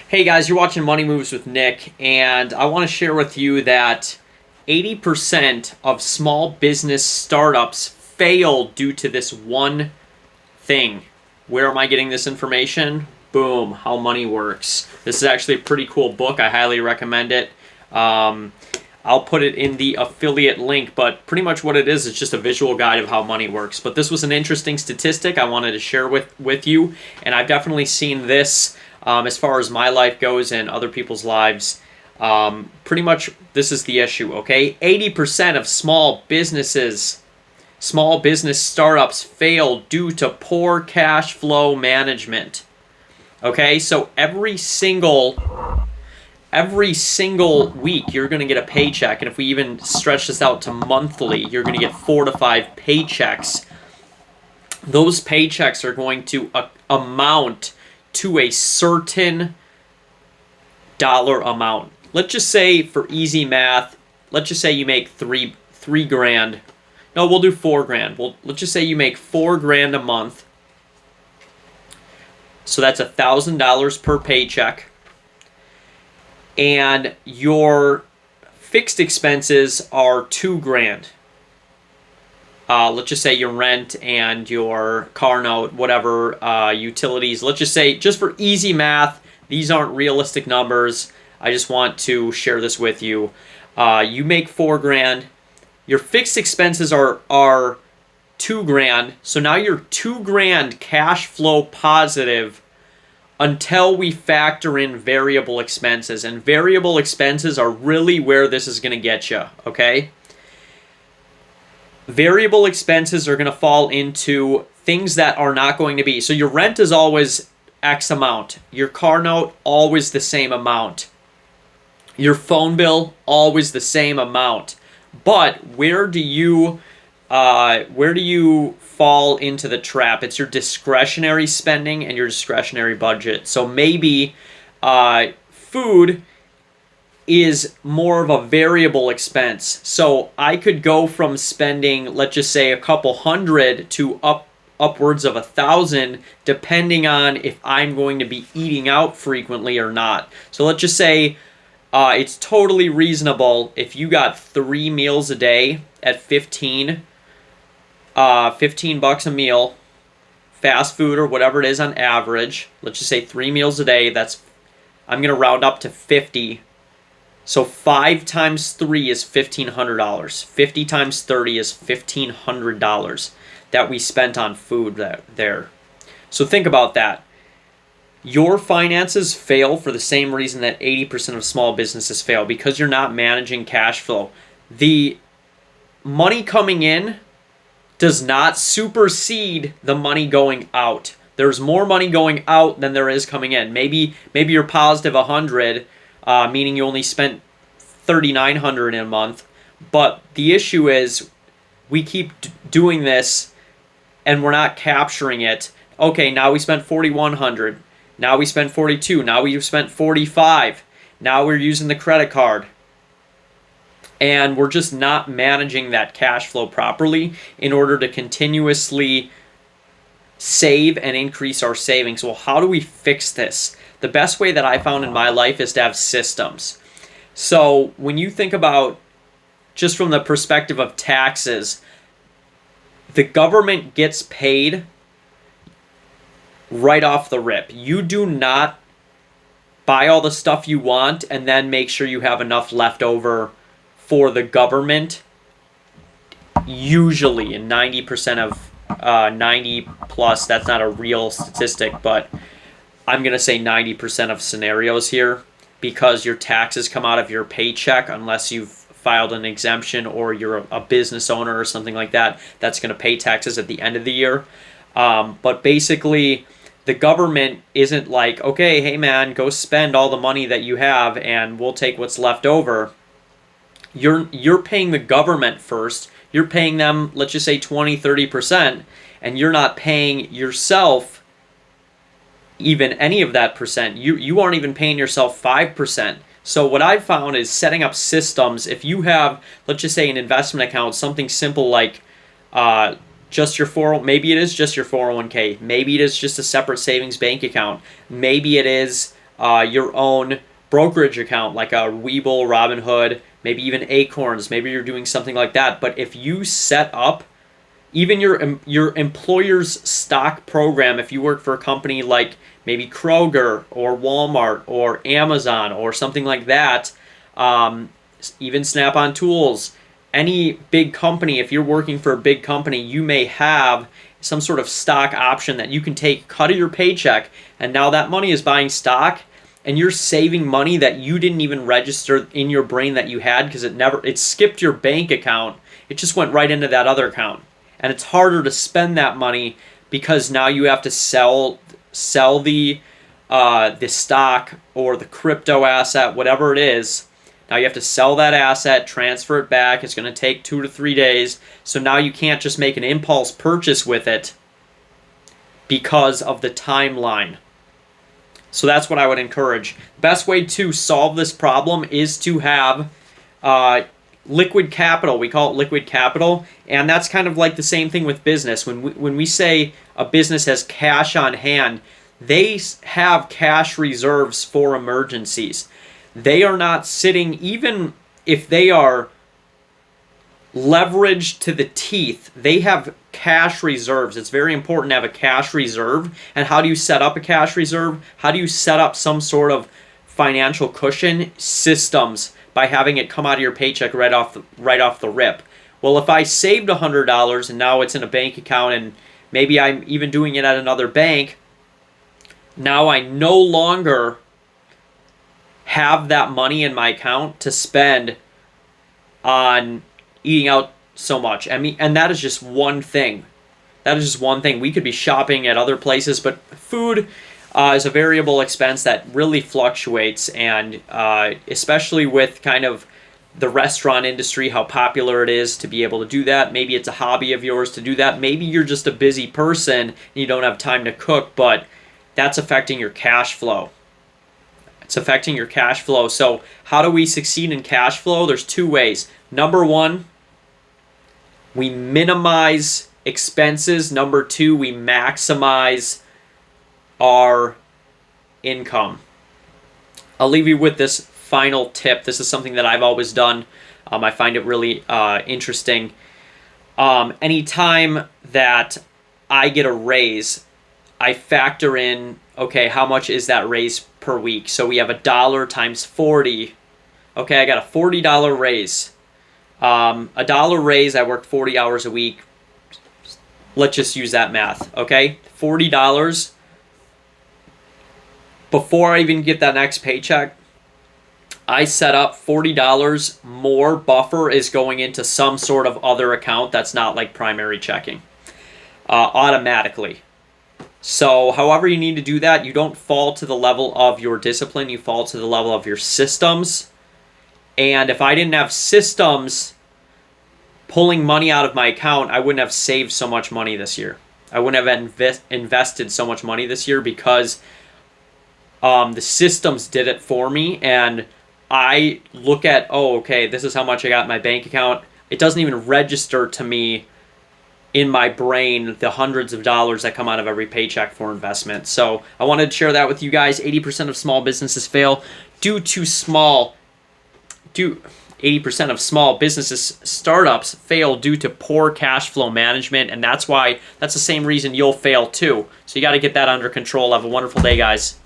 Hey guys, you're watching Money Moves with Nick, and I want to share with you that 80% of small business startups fail due to this one thing. Where am I getting this information? Boom, How Money Works. This is actually a pretty cool book. I highly recommend it. I'll put it in the affiliate link, but pretty much what it is just a visual guide of how money works. But this was an interesting statistic I wanted to share with you, and I've definitely seen this as far as my life goes and other people's lives. Pretty much this is the issue, okay? 80% of small business startups fail due to poor cash flow management. Okay, so every single week you're going to get a paycheck, and if we even stretch this out to monthly, you're going to get 4 to 5 paychecks. Those paychecks are going to amount to a certain dollar amount. Let's just say, for easy math, let's just say you make three grand. No, we'll do 4 grand. Let's just say you make 4 grand a month. So that's $1,000 per paycheck. And your fixed expenses are 2 grand. Let's just say your rent and your car note, whatever, utilities. Let's just say, just for easy math, these aren't realistic numbers. I just want to share this with you. You make 4 grand. Your fixed expenses are 2 grand. So now you're 2 grand cash flow positive until we factor in variable expenses. And variable expenses are really where this is going to get you, okay? Variable expenses are going to fall into things that are not going to be. So your rent is always X amount. Your car note, always the same amount. Your phone bill, always the same amount. But where do you fall into the trap? It's your discretionary spending and your discretionary budget. So maybe food is more of a variable expense. So I could go from spending, let's just say, a couple hundred to upwards of 1,000, depending on if I'm going to be eating out frequently or not. So let's just say it's totally reasonable if you got 3 meals a day at 15 bucks a meal, fast food or whatever it is on average. Let's just say 3 meals a day. I'm going to round up to 50. So 5 times 3 is $1,500. 50 times 30 is $1,500 that we spent on food there. So think about that. Your finances fail for the same reason that 80% of small businesses fail, because you're not managing cash flow. The money coming in does not supersede the money going out. There's more money going out than there is coming in. Maybe you're positive 100, meaning you only spent $3,900 in a month. But the issue is we keep doing this and we're not capturing it. Okay, now we spent $4,100. Now we spent $42. Now we spent $45. Now we're using the credit card. And we're just not managing that cash flow properly in order to continuously save and increase our savings. Well, how do we fix this? The best way that I found in my life is to have systems. So when you think about, just from the perspective of taxes, the government gets paid right off the rip. You do not buy all the stuff you want and then make sure you have enough left over for the government. Usually, in 90% of 90 plus, that's not a real statistic, but I'm going to say 90% of scenarios here, because your taxes come out of your paycheck unless you've filed an exemption or you're a business owner or something like that. That's going to pay taxes at the end of the year. But basically, the government isn't like, okay, hey man, go spend all the money that you have and we'll take what's left over. You're paying the government first. You're paying them, let's just say 20-30%, and you're not paying yourself even any of that percent. You aren't even paying yourself 5%. So what I've found is setting up systems. If you have, let's just say, an investment account, something simple like just your maybe it is just your 401k. Maybe it is just a separate savings bank account. Maybe it is your own brokerage account like a Webull, Robinhood, maybe even Acorns. Maybe you're doing something like that. But if you set up even your employer's stock program, if you work for a company like maybe Kroger or Walmart or Amazon or something like that, even Snap-on Tools, any big company, if you're working for a big company, you may have some sort of stock option that you can take cut of your paycheck, and now that money is buying stock, and you're saving money that you didn't even register in your brain that you had because it skipped your bank account. It just went right into that other account. And it's harder to spend that money because now you have to sell the stock or the crypto asset, whatever it is. Now you have to sell that asset, transfer it back. It's going to take 2 to 3 days. So now you can't just make an impulse purchase with it because of the timeline. So that's what I would encourage. Best way to solve this problem is to have liquid capital. We call it liquid capital, and that's kind of like the same thing with business. When we say a business has cash on hand, they have cash reserves for emergencies. They are not sitting, even if they are leveraged to the teeth, they have cash reserves. It's very important to have a cash reserve. And how do you set up a cash reserve? How do you set up some sort of financial cushion? Systems, by having it come out of your paycheck right off the rip. Well, if I saved $100 and now it's in a bank account, and maybe I'm even doing it at another bank, now I no longer have that money in my account to spend on eating out so much. And that is just one thing. That is just one thing. We could be shopping at other places, but food is a variable expense that really fluctuates, and especially with kind of the restaurant industry, how popular it is to be able to do that. Maybe it's a hobby of yours to do that. Maybe you're just a busy person and you don't have time to cook, but that's affecting your cash flow. It's affecting your cash flow. So how do we succeed in cash flow? There's 2 ways. Number 1, we minimize expenses. Number 2, we maximize our income. I'll leave you with this final tip. This is something that I've always done. I find it really interesting. Anytime that I get a raise, I factor in, okay, how much is that raise per week? So we have $1 times 40. Okay, I got a $40 raise. $1 raise, I worked 40 hours a week. Let's just use that math, okay? $40. Before I even get that next paycheck, I set up $40 more buffer is going into some sort of other account that's not like primary checking automatically. So however you need to do that, you don't fall to the level of your discipline, you fall to the level of your systems. And if I didn't have systems pulling money out of my account, I wouldn't have saved so much money this year. I wouldn't have invested so much money this year because the systems did it for me. And I look at, oh, okay, this is how much I got in my bank account. It doesn't even register to me in my brain the hundreds of dollars that come out of every paycheck for investment. So I wanted to share that with you guys. 80% of small businesses fail due to 80% of small businesses, startups fail due to poor cash flow management, and that's the same reason you'll fail too. So you got to get that under control. Have a wonderful day, guys.